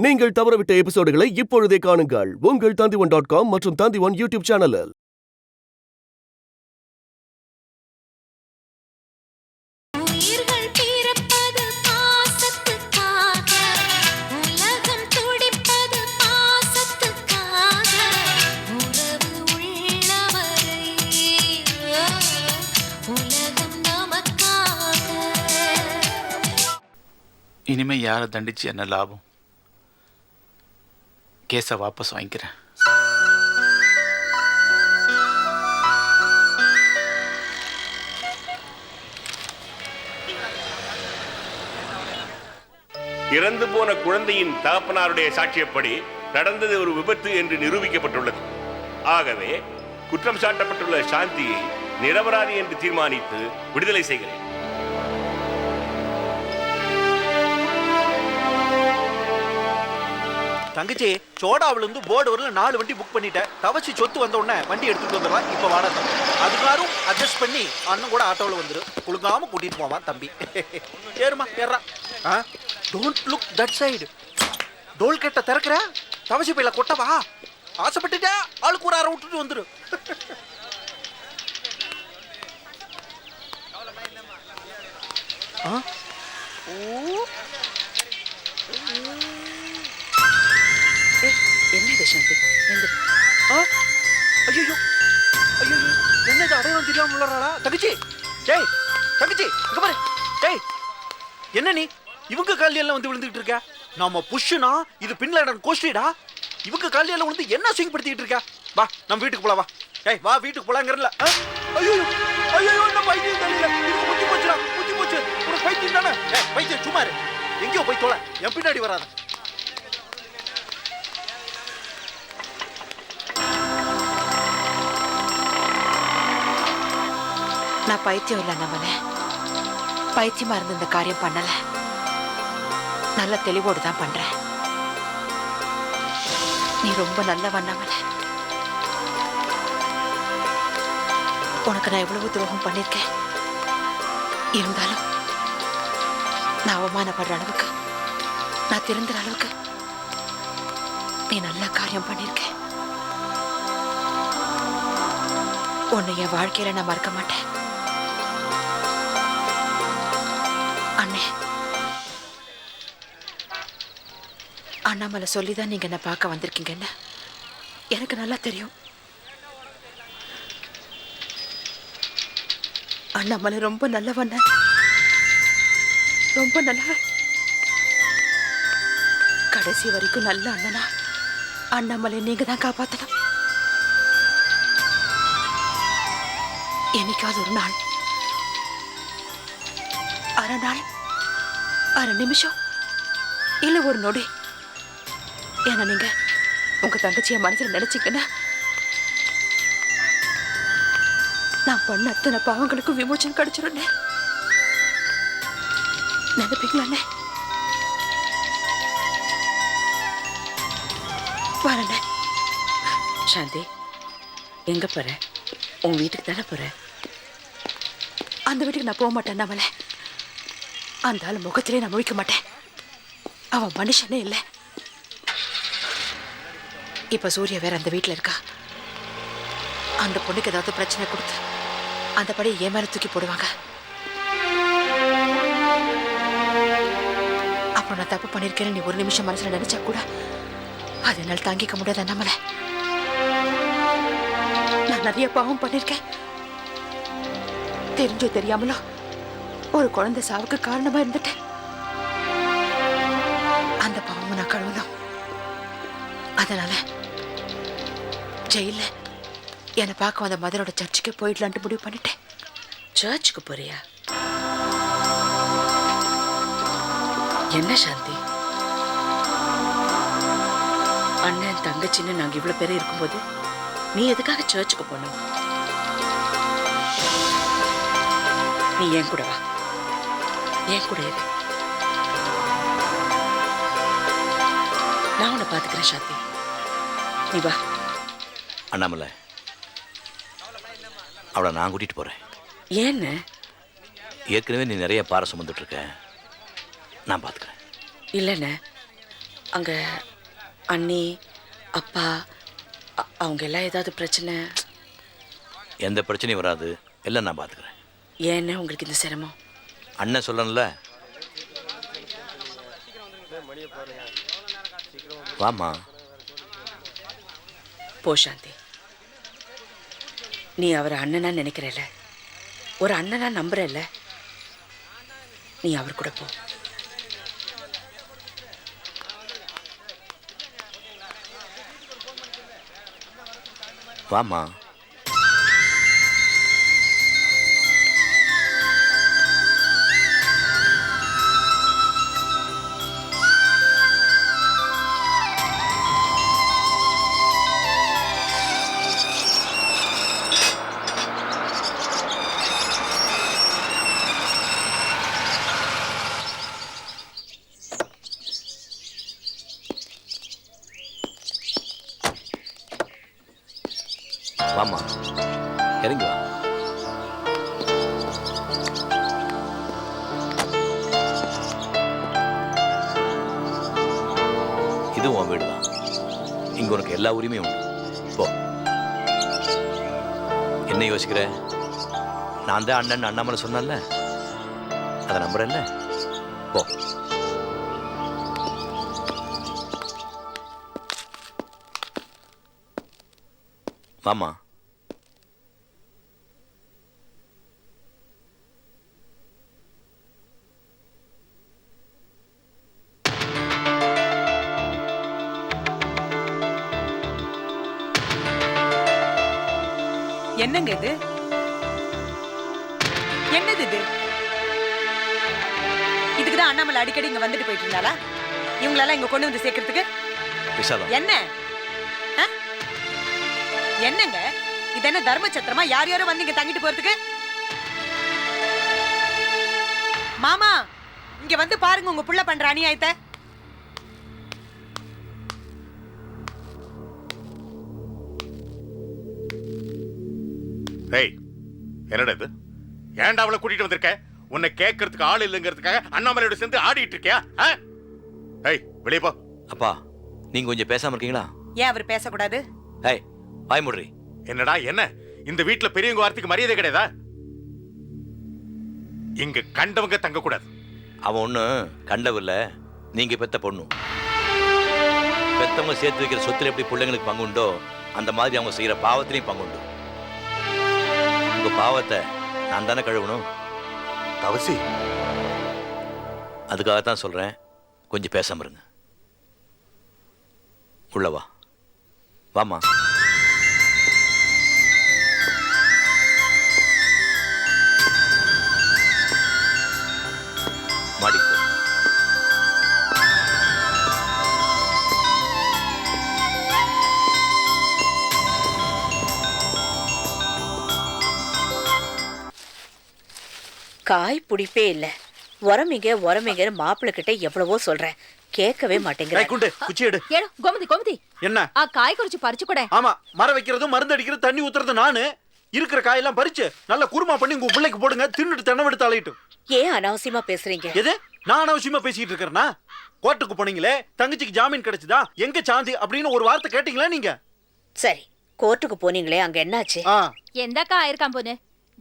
நீங்கள் தவறவிட்ட எபிசோடுகளை இப்பொழுதே காணுங்கள் உங்கள் Tandivan.com மற்றும் Tandivan யூடியூப் சேனலில். இனிமே யாரை தண்டிச்சு என்ன லாபம்? கேஸை வாபஸ் வாங்கிக்கிறேன். இறந்து போன குழந்தையின் தகப்பனாருடைய சாட்சியப்படி நடந்தது ஒரு விபத்து என்று நிரூபிக்கப்பட்டுள்ளது. ஆகவே குற்றம் சாட்டப்பட்டுள்ள சாந்தியை நிரபராதி என்று தீர்மானித்து விடுதலை செய்கிறேன். தங்கச்சி, சோடாவில இருந்து போர்டு வரல 4 வண்டி புக் பண்ணிட்டேன். தவச்சி சொத்து வந்த உடனே வண்டி எடுத்துட்டு வந்துடலாம். இப்ப வாடா தம்பி, அதுக்காரும் அட்ஜஸ்ட் பண்ணி அண்ணன் கூட ஆட்டோவில் வந்துரு. குழுங்காம கூட்டிட்டு போவான் தம்பி. ஏறுமா ஏறா. Don't look that side. Toll கட்ட திறக்கிற தவச்சி பையில கொட்டவா. ஆசைப்பட்டுட்டா ஆளுக்கு ஒரு அரை விட்டுட்டு வந்துரு. என்னது சாந்தி? ஐயோ ஐயோ, என்னது அடையாளம் தெரியாம உள்ளறாளா? தங்கச்சி, டேய் தங்கச்சி, இங்க பாரு. டேய், என்ன நீ இவங்க கால்ல எல்லாம் வந்து விழுந்துட்டு இருக்க? நாம புஷ்னா இது பின்லாடன் கோஸ்டிடா. இவங்க கால்ல எல்லாம் வந்து என்ன ஸ்விங் படுத்திட்டு இருக்க? வா நம்ம வீட்டுக்கு போலாம். வா டேய், வா வீட்டுக்கு போலாங்கறல. ஐயோ ஐயோ, நான் பைத்தியம் தெரியல. இது முத்தி போச்சுடா, முத்தி போச்சு. ஒரு பைத்தியம் தானே. டேய் பைத்தியம், சும்மா இரு. எங்கயோ போய் தொலை, என் பின்னாடி வராத. நான் பைத்தியம் இல்லை நம்மள. பைத்தியமா இருந்து இந்த காரியம் பண்ணல. நல்ல தெளிவோடு தான் பண்றேன். நீ ரொம்ப நல்லவன் நம்மள. உனக்கு நான் எவ்வளவு துரோகம் பண்ணிருக்கேன். இருந்தாலும் நான் அவமானப்படுற அளவுக்கு, நான் திருந்துற அளவுக்கு நீ நல்ல காரியம் பண்ணிருக்க. உன்னை என் வாழ்க்கையில நான் மறக்க மாட்டேன். அண்ணே, அண்ணாமலை சொல்லிதான் நீங்க என்ன பார்க்க வந்திருக்கீங்கன்னு எனக்கு நல்லா தெரியும். அண்ணாமலை ரொம்ப நல்லவன், ரொம்ப நல்லவன். கடைசி வரைக்கும் நல்ல அண்ணனா அண்ணாமலை நீங்க தான் காப்பாத்தணும். என்னைக்காவது ஒரு நாள், அரை நாள், அரை நிமிஷம், இல்ல ஒரு நொடி ஏன்னா நீங்க உங்க தங்கச்சிய மனசுல நினைச்சீங்கன்னா நான் பண்ண அத்தனை பாவங்களுக்கும் விமோச்சனம் கிடைச்சிடும். நினைப்பீங்களா? வரண்ணே. சாந்தி, எங்க போற? உன் வீட்டுக்கு தானே போற? அந்த வீட்டுக்கு நான் போக மாட்டேன் நம்மள. அந்த ஆள் முகத்திலே நான் முழிக்க மாட்டேன். அவன் மனுஷனே இல்லை. இப்ப சூர்யா வேற அந்த வீட்டுல இருக்கா. அந்த பொண்ணுக்கு ஏதாவது பிரச்சனை கொடுத்து அந்த படி ஏன் மேல தூக்கி போடுவாங்க. அப்ப நான் தப்பு பண்ணிருக்கேன்னு நீ ஒரு நிமிஷம் மனசுல நினைச்சா கூட அது என்னால் தாங்கிக்க முடியாத நம்மள. நான் நிறைய பாவம் பண்ணிருக்கேன். தெரிஞ்சோ தெரியாமலோ ஒரு குழந்தை சாவுக்கு காரணமா இருந்துட்டேன். அந்த பாவம் நான் கழுவணும். அதனால ஜெயில என்னை பார்க்க வந்த மதரோட சர்ச்சுக்கு போயிடலான்ட்டு முடிவு பண்ணிட்டேன். சர்ச்சுக்கு போறியா? என்ன சாந்தி, அண்ணன் தங்கச்சின்னு நாங்க இவ்வளவு பேர் இருக்கும்போது நீ எதுக்காக சர்ச்சுக்கு போனோம்? நீ என் கூட வா, என் கூட இரு. நான் உன்னை பாத்துக்கிறேன் சாந்தி, நீ வா. அண்ணாமலை, அவளை நான் கூட்டிட்டு போறேன். ஏன்னு? ஏற்கனவே நீ நிறைய பாறை சுமந்துட்டு இருக்க, நான் பார்த்துக்கிறேன். இல்லைண்ணே, அங்க அண்ணி அப்பா அவங்க எல்லாம் ஏதாவது பிரச்சனை? எந்த பிரச்சனையும் வராது, எல்லாம் நான் பார்த்துக்கிறேன். ஏன்னு உங்களுக்கு இந்த சிரமம்? அண்ணன் சொல்லணும்ல. வாமா. போ சாந்தி. நீ அவர் அண்ணனா நினைக்கிறல்ல, ஒரு அண்ணனா நம்புறல்ல, நீ அவர் கூட போ. வாமா. வாமா, இறங்கி வா. இது உன் வீடு தான். இங்க உனக்கு எல்லா உரிமையும் உண்டு. போ. என்ன யோசிக்கிற? நான் தான் அண்ணன் அண்ணாமலை சொன்னேன்ல, அதை நம்புறேன்ல. போ. வாமா. என்னங்க இது? என்னது இது? இதுக்குதான் அண்ணாமலை அடிக்கடி இங்க வந்துட்டு போயிட்டு இருந்தாளா? இவங்களெல்லாம் இங்க கொண்டு வந்து சேர்க்கறதுக்கு விசாலம், என்ன? என்னங்க இது? என்ன தர்மச்சத்திரமா? யார் யாரும் வந்து இங்க தங்கிட்டு போறதுக்கு? மாமா, இங்க வந்து பாருங்க உங்க புள்ள பண்ற அநியாயத்தை. ஏய், என்னடா இது? ஏன்டா அவளை கூட்டிட்டு வந்திருக்க? உன்னை கேட்கறதுக்கு ஆள் இல்லைங்கிறதுக்காக அண்ணாமலையோட சேர்ந்து ஆடிட்டு இருக்கியா? ஏய், வெளியே போ. அப்பா, நீங்க கொஞ்சம் பேசாம இருக்கீங்களா? ஏன் அவர் பேசக்கூடாது? ஏய், வாய் மூடுறி. என்னடா என்ன? இந்த வீட்டுல பெரியவங்க வார்த்தைக்கு மரியாதை கிடையாதா? இங்க கண்டவங்க தங்க கூடாது. அவன் ஒண்ணு கண்டவில்ல, நீங்க பெத்த பொண்ணு. பெத்தவங்க சேர்த்து வைக்கிற சொத்துல எப்படி பிள்ளைங்களுக்கு பங்குண்டோ, அந்த மாதிரி அவங்க செய்யற பாவத்திலையும் பங்குண்டு. உங்க பாவத்தை நான் தானே கழுவணும். தவசி, அதுக்காகத்தான் சொல்றேன், கொஞ்சம் பேசாம இருங்க. உள்ளவா. வாமா. மாடிக்கு போ. காய் பிடிப்பே இல்ல. உரமிங்க மாப்பிள்ளை கிட்ட எவ்வளவோ சொல்றேன், கேட்கவே மாட்டேங்கிற. குண்டு குச்சி எடு. ஏடோ கோமதி என்ன? காய் குறிச்சு பறிச்சு கூட. ஆமா, மரம் வைக்கிறதும் மருந்து அடிக்கிறது தண்ணி ஊத்துறது நானு. இருக்கிற காயெல்லாம் பறிச்சு நல்லா குருமா பண்ணி உங்க பிள்ளைக்கு போடுங்க. தின்னுட்டு தென்னவெடுத்து அலையிட்டும். ஏன் அனாவசியமா பேசுறீங்க? எது? நான் அனாவசியமா பேசிட்டு இருக்கிறேன்னா? கோர்ட்டுக்கு போனீங்களே, தங்கச்சிக்கு ஜாமீன் கிடைச்சதா, எங்க சாந்தி அப்படின்னு ஒரு வார்த்தை கேட்டீங்களா நீங்க? சரி, கோர்ட்டுக்கு போனீங்களே, அங்க என்னாச்சு? எந்தக்கா ஆயிருக்கான் போனு?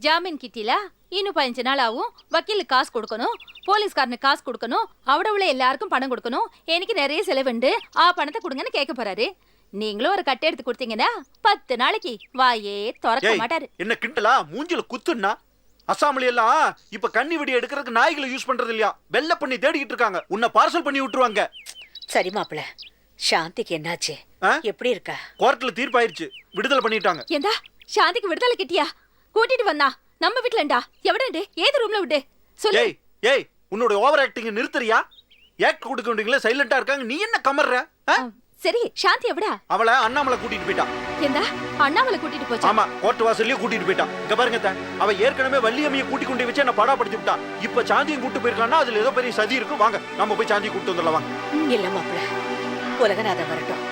ஜாமீன் கிட்டில இன்னும் 15 நாள் ஆகும். வக்கீலுக்கு காசு கொடுக்கணும், போலீஸ்காரனுக்கு காசு கொடுக்கணும், அவடவுல எல்லாருக்கும் பணம் கொடுக்கணும். எனக்கு நிறைய செலவுண்டு, பணத்தை கொடுங்கன்னு கேட்க போறாரு. நீங்களும் ஒரு கட்டை எடுத்து கொடுத்தீங்கன்னா 10 நாளைக்கு வாயே திறக்க மாட்டாரு. என்ன கிண்டலா? மூஞ்சில குத்துன்னா அசாமலி எல்லாம் இப்ப கண்ணி வெடி எடுக்கிறதுக்கு நாய்களை யூஸ் பண்றது இல்லையா, வெள்ள பண்ணி தேடிக்கிட்டு இருக்காங்க. உன்னை பார்சல் பண்ணி விட்டுருவாங்க. சரி மாப்பிள்ள, சாந்திக்கு என்னாச்சு? எப்படி இருக்கா? கோர்ட்ல தீர்ப்பாயிருச்சு, விடுதலை பண்ணிட்டாங்க. ஏண்டா சாந்திக்கு விடுதலை கிட்டியா? கூட்டிட்டு வந்தா நம்ம வீட்லண்டா? எவடே? ஏது ரூம்ல விடு சொல்லு. ஏய் ஏய், உன்னோட ஓவர் ஆக்டிங் நிறுத்துறியா? ஏக் கொடுக்க வேண்டியங்களே சைலண்டா இருக்காங்க, நீ என்ன கமர்ற? சரி, சாந்தி எவடா? அவளை அண்ணாமலை கூட்டிட்டு போயிட்டான். ஏண்டா அண்ணாமலை கூட்டிட்டு போச்சா? ஆமா, கோர்ட் வாசல்லயே கூட்டிட்டு போயிட்டான். இங்க பாருங்க, அவ ஏற்கனவே வள்ளியம்மையை கூட்டி கொண்டு வச்சு என்ன படாப்படுத்தி விட்டான். இப்ப சாந்தியும் கூட்டு போயிருக்கான்னா அதுல ஏதோ பெரிய சதி இருக்கு. வாங்க நம்ம போய் சாந்தியை கூட்டு வந்துடலாம். வாங்க. இல்ல மாப்பிள்ள, உலகநாதன் வரட்டும்,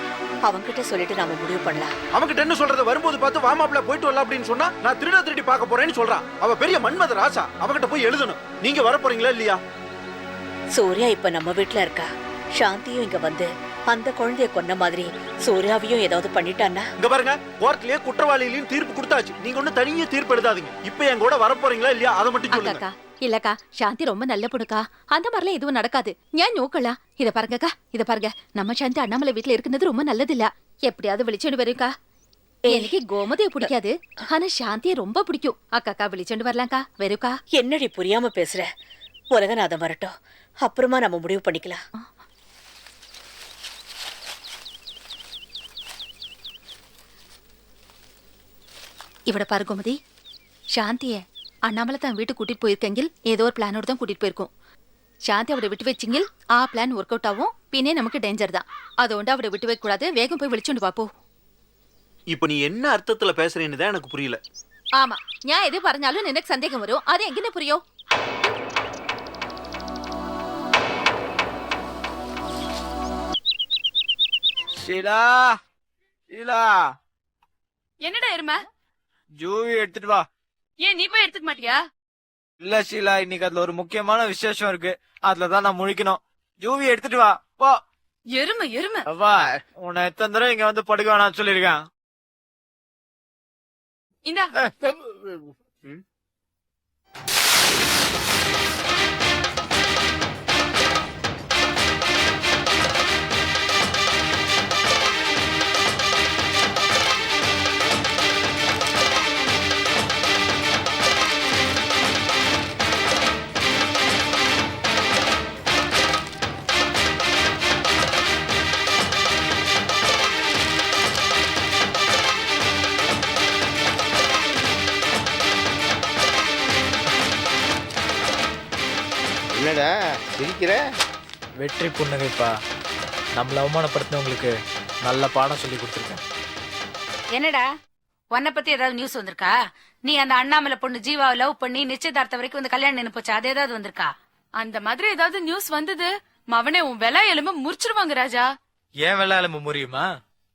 அவன்கிட்ட சொல்லிட்டு நாம முடிவு பண்ணலாம். அவன்கிட்ட என்ன சொல்றது? வரும்போது பார்த்து வாமாப்ல போயிட்டு வரலாம் அப்படின்னு சொன்னா, நான் திருடி பார்க்க போறேன்னு சொல்றான். அவ பெரிய மன்மத ராசா, அவகிட்ட போய் எழுதணும். நீங்க வர போறீங்களா இல்லையா? சூர்யா இப்ப நம்ம வீட்டுல இருக்கா, சாந்தியும் இங்க வந்து அந்த குழந்தைய கொன்ன மாதிரி சூர்யாவையும் ஏதாவது பண்ணிட்டான்னா? இங்க பாருங்க, கோர்ட்லயே குற்றவாளியிலையும் தீர்ப்பு கொடுத்தாச்சு. நீங்க ஒண்ணு தனியே தீர்ப்பு எழுதாதீங்க. இப்ப என் கூட வர போறீங்களா இல்லையா அதை மட்டும் சொல்லுங்க. அக்காக்கா இல்லக்கா, சாந்தி ரொம்ப நல்ல பொண்ணுக்கா. அந்த மாதிரிலாம் எதுவும் நடக்காது. ஏன் நோக்கலாம்? இத பாருங்கக்கா, இத பாருங்க. நம்ம சாந்தி அண்ணாமலை வீட்டுல இருக்கிறது ரொம்ப நல்லது இல்ல. எப்படியாவது வெளிச்சோண்டு வரும்க்கா. எனக்கு கோமதியை பிடிக்காது, ஆனா சாந்தியை ரொம்ப பிடிக்கும். அக்காக்கா வெளிச்சோண்டு வரலாம்க்கா, வருக்கா. என்னடி புரியாம பேசுற? உலகநாதம் வரட்டும், அப்புறமா நம்ம முடிவு பண்ணிக்கலாம். இவட பாரு கோமதி, சாந்திய அண்ணாமலை தான் வீட்டுக்கு கூட்டிட்டு போயிருக்கெங்கில் ஏதோ ஒரு பிளானோட தான் கூட்டிட்டு போயிருக்கோம். சாந்தி அவட விட்டு வச்சிங்கில் ஆ பிளான் ஒர்க் அவுட் ஆகும். பின்னே நமக்கு டேஞ்சர் தான். அதோண்டு அவட விட்டு வைக்க கூடாது. வேகம் போய் வெளிச்சோண்டு வாப்போ. இப்ப நீ என்ன அர்த்தத்துல பேசுறேன்னு தான் எனக்கு புரியல. ஆமா, நான் எது പറഞ്ഞാലും எனக்கு சந்தேகம் வரும். அது எங்கன்னு புரியும்? ஷீலா, ஷீலா, என்னடா எருமை? ஜூவி எடுத்துட்டு வா. ஏன் நீ போய் எடுத்துக்க மாட்டியா? இல்ல ஷீலா, இன்னைக்கு அதுல ஒரு முக்கியமான விசேஷம் இருக்கு. அதுலதான் நான் முழிக்கணும். ஜூவி எடுத்துட்டு வா போ. எருமை எருமை. வா, உன்னை எத்தனை தடவை இங்க வந்து படுக்க வேணாம்னு சொல்லிருக்கேன். இந்தா. என்னடா சிரிக்கிற? வெற்றி புன்னகைப்பா. நம்மள அவமானப்படுத்தினவங்களுக்கு நல்ல பாடம் சொல்லி கொடுத்துருக்கேன். என்னடா உன்னை பத்தி ஏதாவது நியூஸ் வந்திருக்கா? நீ அந்த அண்ணாமலை பொண்ணு ஜீவாவை லவ் பண்ணி நிச்சயதார்த்தம் வரைக்கும் வந்து கல்யாணம் நின்னு போச்சு, அது ஏதாவது வந்திருக்கா? அந்த மாதிரி ஏதாவது நியூஸ் வந்தது மவனே உன் வெள்ளா எலும்பு முறிச்சிருவாங்க ராஜா. ஏன் வெள்ளாளம முடியுமா?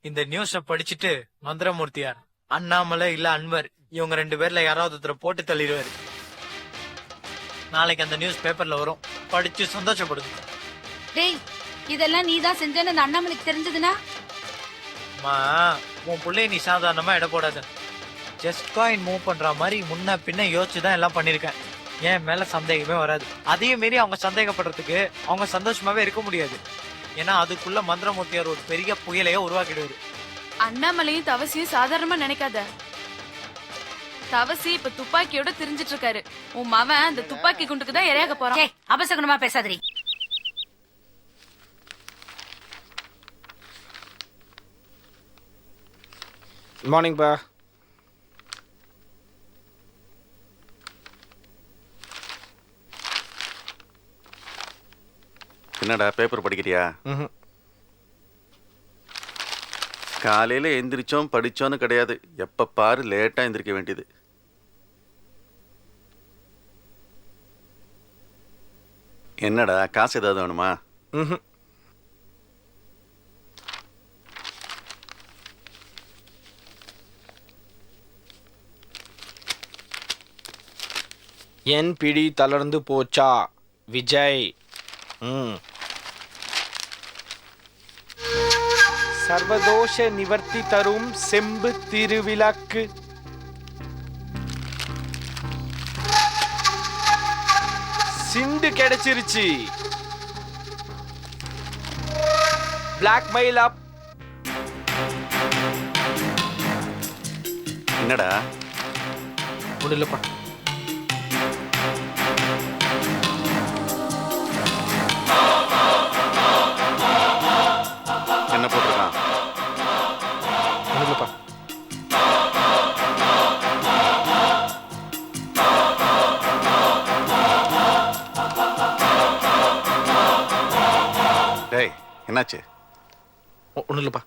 இந்த நியூஸ படிச்சுட்டு மந்திரமூர்த்தியார், அண்ணாமலை இல்ல அன்வர், இவங்க 2 பேர்ல யாராவது ஒருத்தரை போட்டு தள்ளிடுவாரு. நாளைக்கு அந்த நியூஸ் பேப்பர்ல வரும், படிச்சு சந்தோஷப்படுது. டேய், இதெல்லாம் நீ தான் செஞ்சேன்னு அந்த அண்ணாமலைக்கு தெரிஞ்சதுன்னா? அம்மா, உன் பிள்ளைய நீ சாதாரணமா இட போடாத. ஜஸ்ட் காயின் மூவ் பண்ற மாதிரி முன்ன பின்ன யோசிச்சுதான் எல்லாம் பண்ணிருக்கேன். என் மேல சந்தேகமே வராது. அதையும் மீறி அவங்க சந்தேகப்படுறதுக்கு அவங்க சந்தோஷமாவே இருக்க முடியாது. ஏன்னா அதுக்குள்ள மந்திரமூர்த்தியார் ஒரு பெரிய புயலையே உருவாக்கிடுவாரு. அண்ணாமலையும் தவசியும் சாதாரணமா நினைக்காத. தவசி இப்ப துப்பாக்கியோட திரிஞ்சிட்டு இருக்காரு. உன் மவன் அந்த துப்பாக்கி குண்டுக்கு தான் இரையாக போறான். அபசகுணமா பேசாதீ. மார்னிங் பா. என்னடா பேப்பர் படிக்கிறியா? காலையில எந்திரிச்சோம் படிச்சோன்னு கிடையாது, எப்ப பாரு லேட்டா எந்திரிக்க வேண்டியது. என்னடா காசு ஏதாவது வேணுமா? என் பிடி தளர்ந்து போச்சா விஜய்? சர்வதோஷ நிவர்த்தி தரும் செம்பு திருவிளக்கு. சிண்டு கிடைச்சிருச்சு. பிளாக் மெயில் அப். என்னடா முடியலப்பா. என்ன போட்டிருக்கான்? முடியலப்பா. டேய், என்னாச்சு? ஒன்றும் இல்லைப்பா.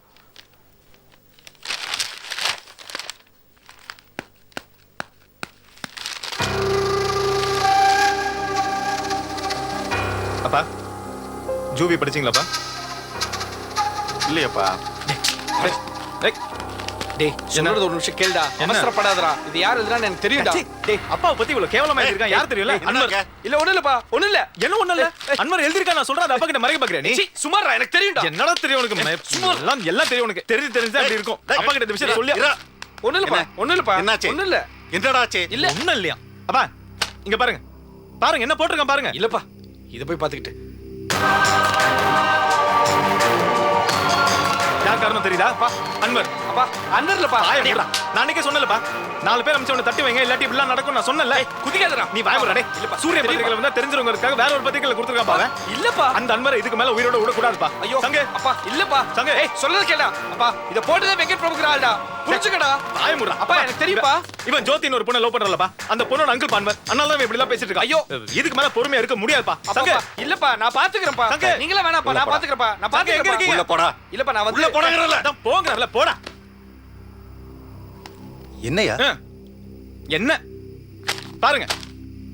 அப்பா, ஜூவி படிச்சீங்களாப்பா? இல்லையாப்பா. டேய் சொல்றது ஒரு நிமிஷம் கேளுடா. அவசரப்படாதடா. இது யார் எழுதுறான்னு எனக்கு தெரியும்டா. டேய் அப்பாவை பத்தி இவ்வளவு கேவலமா எழுதிருக்கான் யார் தெரியல? அன்வர். இல்ல ஒண்ணு இல்லப்பா. ஒண்ணு இல்ல. என்ன ஒண்ணு இல்ல? அன்வர் எழுதிருக்கான் நான் சொல்றேன். அப்பா கிட்ட மறைக்க பாக்குறியா நீ? சுமாரா எனக்கு தெரியும்டா. என்னடா தெரியும் உனக்கு? எல்லாம் தெரியும் உனக்கு. தெரிஞ்சா அப்படி இருக்கும். அப்பா கிட்ட இந்த விஷயம் சொல்லி. ஒண்ணு இல்லப்பா. ஒண்ணு இல்லப்பா. என்னாச்சு? ஒண்ணு இல்ல. என்னடாச்சே? இல்ல. ஒண்ணும் இல்லையா? அப்பா இங்க பாருங்க. பாருங்க என்ன போட்டிருக்கான் பாருங்க. இல்லப்பா. இத போய் பாத்துக்கிட்டு. யார் காரணம் தெரியுதா? அன்வர். அப்பா அன்வர்லப்பா. நான் அன்னைக்கே சொன்னலப்பா. 4 பேர் அமிச்சவன தட்டி வைங்க இல்லாட்டி இப்படிலாம் நடக்கும் நான் சொன்னல. குதிக்காதடா. நீ வாய்முறா டேய். இல்லப்பா. சூரிய பத்திரிகையில வந்தா தெரிஞ்சவங்களுக்காக வேற ஒரு பத்திரிகையில கொடுத்துருக்கான் பாரு. இல்லப்பா. அந்த அன்வரை இதுக்கு மேல உயிரோட விட கூடாதுப்பா. ஐயோ சங்க அப்பா இல்லப்பா. சங்க ஏய் சொல்றது கேடா. அப்பா இத போட்டதே வெங்கட் பிரபுக்கு ஆள்டா. புரிஞ்சுக்கடா. வாய்முறா. அப்பா எனக்கு தெரியும்ப்பா. இவன் ஜோதின்னு ஒரு பொண்ணை லவ் பண்றலப்பா. அந்த பொண்ணோட அங்கிள் பான்வர். அதனால தான் இப்படி எல்லாம் பேசிட்டு இருக்கான். ஐயோ இதுக்கு மேல பொறுமையா இருக்க முடியாதுப்பா. சங்க இல்லப்பா நான் பாத்துக்கறேன்ப்பா. நீங்களே வேணாப்பா. நான் பாத்துக்கறேன்ப்பா. நான் பாத்துக்கறேன். உள்ள போடா. இல்லப்பா நான் வந்து உள்ள போடாங்கறல. அதான் போங்கறல போடா. என்னையா? என்ன பாருங்க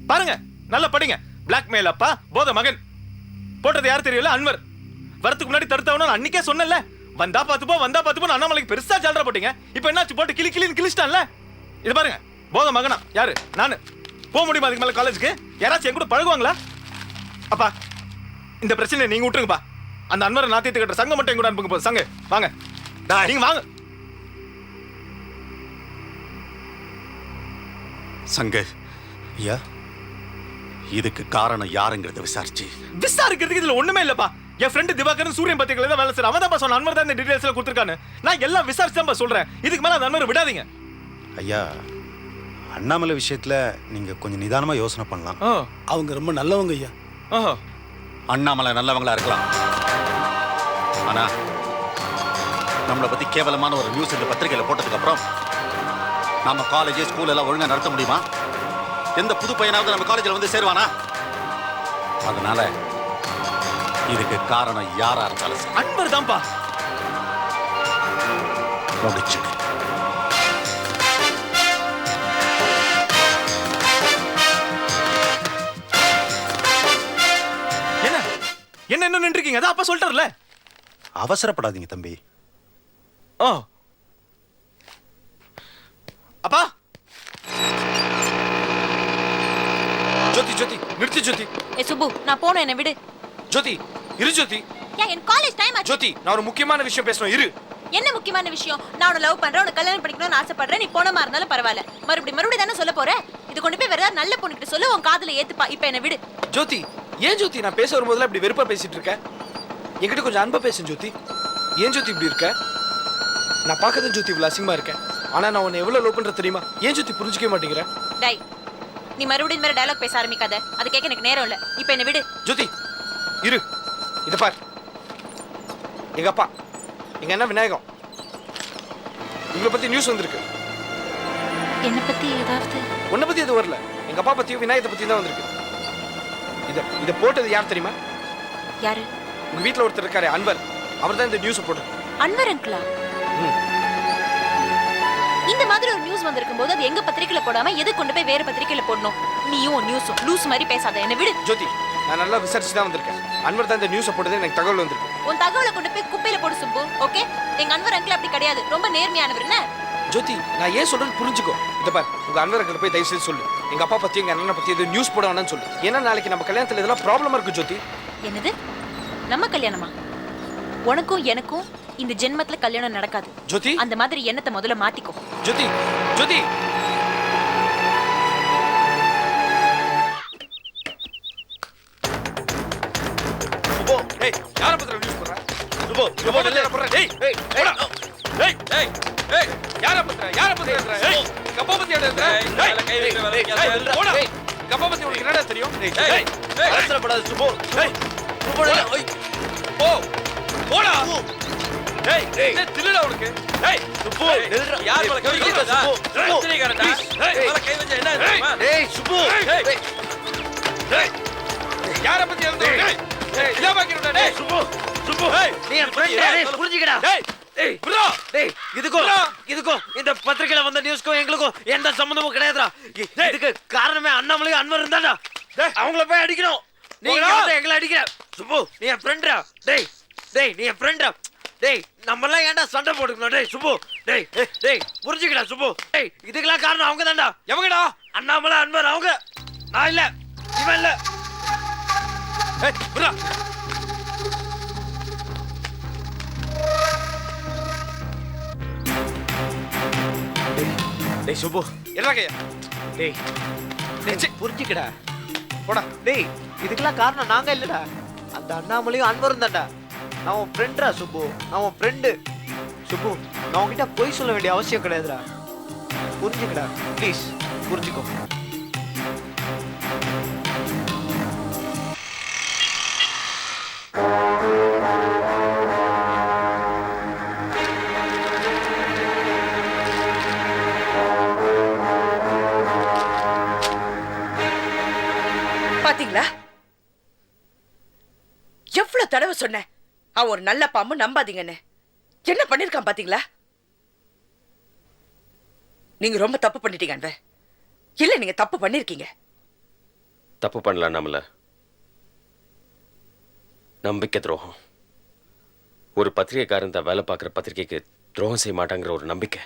பாருங்க நல்லா படிங்க. பிளாக்மெயில் அப்பா போத மகன் போட்டது யார் தெரியல? அன்வர். வரதுக்கு முன்னாடி தடுத்தவன அன்னைக்கே சொன்னல. வந்தா பாத்துப்போ அண்ணாமலைக்கு பெருசா ஜால்ரா போட்டீங்க. இப்போ என்னாச்சு? போட்டு கிளின்னு கிழிச்சிட்டான்ல. இது பாருங்க போத மகனா யாரு? நானு. போக முடியுமா அதுக்கு மேல காலேஜுக்கு? யாராச்சும் என் கூட பழகுவாங்களா? அப்பா இந்த பிரச்சனை நீங்க விட்டுருங்கப்பா. அந்த அன்வரை நாத்திட்டு கட்டுற சங்கம் மட்டும் என் கூட அனுப்புங்க. சங்க வாங்க நீங்க வாங்க. சங்க ஐயா இதுக்கு காரணம் யாருங்கிறத விசாரிக்கிறதுக்கு இதுல ஒண்ணுமே இல்லப்பா. என் ஃப்ரெண்ட் திவாகரன் சூரியன் பத்திரிகையில தான் வேலை செய்யற. அவன் தான் சொன்ன அன்வர் தான் இந்த டீடைல்ஸ் எல்லாம் கொடுத்துருக்கான்னு. நான் எல்லாம் விசாரிச்சு தான் சொல்றேன். இதுக்கு மேல அந்த அன்வரை விடாதீங்க. ஐயா அண்ணாமலை விஷயத்துல நீங்க கொஞ்சம் நிதானமா யோசனை பண்ணலாம். அவங்க ரொம்ப நல்லவங்க ஐயா. அண்ணாமலை நல்லவங்களா இருக்கலாம். ஆனா நம்மளை பத்தி கேவலமான ஒரு நியூஸ் இந்த பத்திரிகையில போட்டதுக்கு அப்புறம் நம்ம காலேஜ் ஸ்கூல் எல்லாம் ஒழுங்கா நடத்த முடியுமா? எந்த புது பையனாவது நம்ம காலேஜில் வந்து சேருவானா? அதனால இதுக்கு காரணம் யாரா இருந்தாலும் சரி, அன்வர் தான்ப்பா. முடிச்சு என்ன என்ன நின்று இருக்கீங்க? அதான் அப்பா சொல்லிட்டார்ல. அவசரப்படாதீங்க தம்பி. அப்பா ஜோதி நிறுத்தி ஜோதி. ஏ சுப்பு நான் போறேன் என்ன விடு. ஜோதி இரு ஜோதி. ஏன் என் காலேஜ் டைம் ஆச்சு. ஜோதி நான் ஒரு முக்கியமான விஷயம் பேசணும் இரு. என்ன முக்கியமான விஷயம்? நான் உன்னை லவ் பண்றேன், உனக்கு கல்யாணம் பண்ணிக்கணும்னு ஆசைப்படுறேன். நீ போனமா இருந்தாலும் பரவாயில்ல. மறுபடியும் தானே சொல்ல போற? இது கொண்டு போய் வேற ஏதாவது நல்ல பொண்ணுகிட்ட சொல்லு, உன் காதுல ஏத்துப்பா. இப்ப என்ன விடு. ஜோதி ஏன் ஜோதி நான் பேச வரும்போதெல்லாம் இப்படி வெறுப்பா பேசிட்டு இருக்க? என்கிட்ட கொஞ்சம் அன்பா பேசு ஜோதி. ஏன் ஜோதி இப்படி இருக்க? நான் பார்க்கறது ஜோதி இவ்வளவு அசிங்கமா இருக்கேன். ஆனா நான் உன்னை எவ்வளவு லவ் பண்ற தெரியுமா? ஏன் ஜோதி புரிஞ்சுக்கவே மாட்டேங்கிற? டேய் நீ மறுபடியும் மேல டயலாக் பேச ஆரம்பிக்காத. அது கேட்க எனக்கு நேரம் இல்ல. இப்ப என்ன விடு. ஜோதி இரு. இத பார். எங்க அப்பா எங்க அண்ணா விநாயகம் உங்களை பத்தி நியூஸ் வந்திருக்கு. என்ன பத்தி ஏதாவது? உன்னை பத்தி எதுவும் வரல. எங்க அப்பா பத்தியும் விநாயகத்தை பத்தியும் தான் வந்திருக்கு. இத போட்டது யார் தெரியுமா? யாரு? உங்க வீட்ல ஒருத்தர் இருக்காரு அன்வர். அவர் தான் இந்த நியூஸ் போட்டார். அன்வர் அங்கிளா? இந்த மாதிரி ஒரு நியூஸ் வந்திருக்கும் போது அது எங்க பத்திரிக்கையில போடாம எது கொண்டு போய் வேற பத்திரிக்கையில போடணும்? நீயும் நியூஸும் லூஸ் மாதிரி பேசாத. என்ன விடு. ஜோதி நான் நல்லா விசாரிச்சு தான் வந்திருக்கேன். அன்வர் தான் இந்த நியூஸ் போட்டது எனக்கு தகவல் வந்திருக்கு. உன் தகவலை கொண்டு போய் குப்பையில போடு சுப்பு. ஓகே? எங்க அன்வர் அங்கிள் அப்படி கிடையாது. ரொம்ப நேர்மையானவர். என்ன ஜோதி நான் ஏன் சொல்றது புரிஞ்சுக்கோ. இத பார் உங்க அன்வர் அங்கிள் போய் தயவு செய்து சொல்லு. எங்க அப்பா பத்தி எங்க அண்ணனை பத்தி எது நியூஸ் போட வேணாம்னு சொல்லு. ஏன்னா நாளைக்கு நம்ம கல்யாணத்துல இதெல்லாம் ப்ராப்ளமா இருக்கு ஜோதி. என்னது? நம்ம கல்யாணமா? உனக்கும் எனக்கும் இந்த ஜென்மத்துல கல்யாணம் நடக்காது ஜோதி. அந்த மாதிரி எண்ணத்தை முதல்ல மாத்திக்கோ. ஜோதி ஜோதி சுபோ ஏய் யார பத்திர நியூஸ் போடுற? சுபோ சுபோ நல்ல போடுற. ஏய் ஏய் போடா. ஏய் ஏய் ஏய் யார பத்திர ஏய் கப்பா பத்தி எடுற. ஏய் கை வைக்கிற வேலை போடா. ஏய் கப்பா பத்தி உனக்கு என்னடா தெரியும்? ஏய் ஏய் அவசரப்படாத சுபோ. ஏய் சுபோ ஏய் போ போடா. ஏய் ஏய் திருடா உனக்கு. ஏய் சுப்பு நில்றா. யார் மேல கை வைக்கிற சுப்பு? பிரச்சனைக்காரடா. ஏய் மேல கை வச்சா என்ன தெரியுமா? ஏய் சுப்பு. ஏய் ஏய் யார பத்தி எழுதுற? ஏய் இத பாக்கிரடா. டேய் சுப்பு சுப்பு. ஏய் நீ என் ஃப்ரெண்ட். டேய் புரிஞ்சுக்கடா. டேய் ஏய் ப்ரோ. டேய் இதுக்கும் இந்த பத்திரிக்கையில வந்த நியூஸ்க்கும் எங்களுக்கும் எந்த சம்பந்தமும் கிடையாதுடா. இதுக்கு காரணமே அண்ணாமலை அன்வர் இருந்தாடா. அவங்கள போய் அடிக்கணும். நீங்க வந்து எங்களை அடிக்கிற. சுப்பு நீ என் ஃப்ரெண்ட்ரா. டேய் நீ என் ஃப்ரெண்ட்ரா. டேய் நம்ம எல்லாம் ஏன்டா சண்டை போட்டுக்கணும்? டேய் சுப்பு டேய் டேய் டேய் புரிஞ்சுக்கடா சுப்பு. டேய் இதுக்கெல்லாம் காரணம் அவங்க தான்டா. எவங்கடா? அண்ணாமலை அன்வர் அவங்க. நான் இல்ல, இவன் இல்ல. ஏய் புரா. டேய் சுப்பு, என்ன கையா? டேய் புரிஞ்சுக்கடா போடா. டேய் இதுக்கெல்லாம் காரணம் நாங்க இல்லடா, அந்த அண்ணாமலையும் அன்பரும் தான்டா. நான் உன் ஃப்ரெண்ட்ரா சுப்பு, நான் உன் ஃப்ரெண்டு. சுப்பு, நான் உன்கிட்ட பொய் சொல்ல வேண்டிய அவசியம் கிடையாதுடா. புரிஞ்சுக்கடா ப்ளீஸ், புரிஞ்சுக்கோ. பாத்தீங்களா, எவ்வளவு தடவை சொன்னேன் அவன் ஒரு நல்ல பாம்பு, நம்பாதீங்கன்னு. என்ன பண்ணிருக்கான் பாத்தீங்களா? நீங்க ரொம்ப தப்பு பண்ணிட்டீங்க அன்பர். இல்ல, நீங்க தப்பு பண்ணிருக்கீங்க. தப்பு பண்ணலாம் நம்மள. நம்பிக்கை துரோகம். ஒரு பத்திரிகைக்காரன் தான் வேலை பார்க்குற பத்திரிகைக்கு துரோகம் செய்ய மாட்டாங்கிற ஒரு நம்பிக்கை.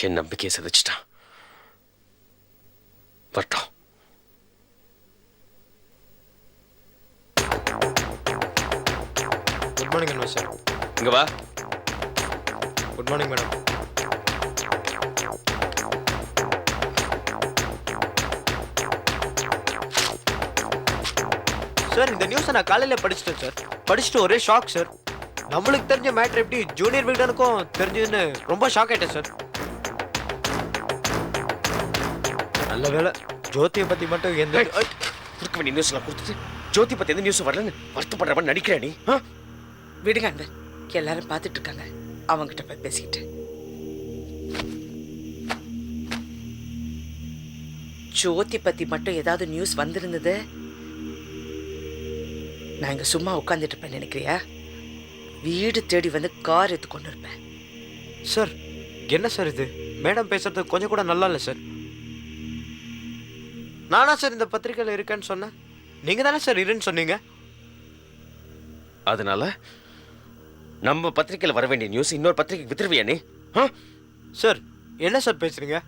என் நம்பிக்கையை சிதைச்சிட்டான். வரட்டும். Good morning Anwar sir. இங்க வா. Good morning madam. சார், இந்த நியூஸை நான் காலையில் படிச்சிட்டேன் சார். படிச்சுட்டு ஒரே ஷாக் சார். நம்மளுக்கு தெரிஞ்ச மேட்ரு எப்படி ஜூனியர் வில்டனுக்கும் தெரிஞ்சதுன்னு ரொம்ப ஷாக் ஆயிட்டேன் சார். நல்ல வேலை ஜோதியை பத்தி மட்டும் எந்த கொடுக்க வேண்டிய நியூஸ்லாம் கொடுத்துட்டு ஜோதி பத்தி எந்த நியூஸ் வரலன்னு வருத்தப்படுற மாதிரி நடிக்கிறா நீ? விடுங்க அன்பர், எல்லாரும் பார்த்துட்டு இருக்காங்க. அவங்கிட்ட போய் பேசிக்கிட்டு. ஜோதி பத்தி மட்டும் ஏதாவது நியூஸ் வந்திருந்தது, நான் இங்க சும்மா உட்கார்ந்துட்டு இருப்பேன் நினைக்கிறியா? வீடு தேடி வந்து கார் எடுத்து கொண்டு இருப்பேன். சார், என்ன சார் இது? மேடம் பேசுறது கொஞ்சம் கூட நல்லா இல்லை சார். நானா சார் இந்த பத்திரிக்கையில் இருக்கேன்னு சொன்னேன்? நீங்க தானே சார் இருன்னு சொன்னீங்க. அதனால நம்ம பத்திரிக்கையில் வர வேண்டிய நியூஸ் இன்னொரு பத்திரிகைக்கு வித்துருவியா நீ? சார், என்ன சார் பேசுறீங்க?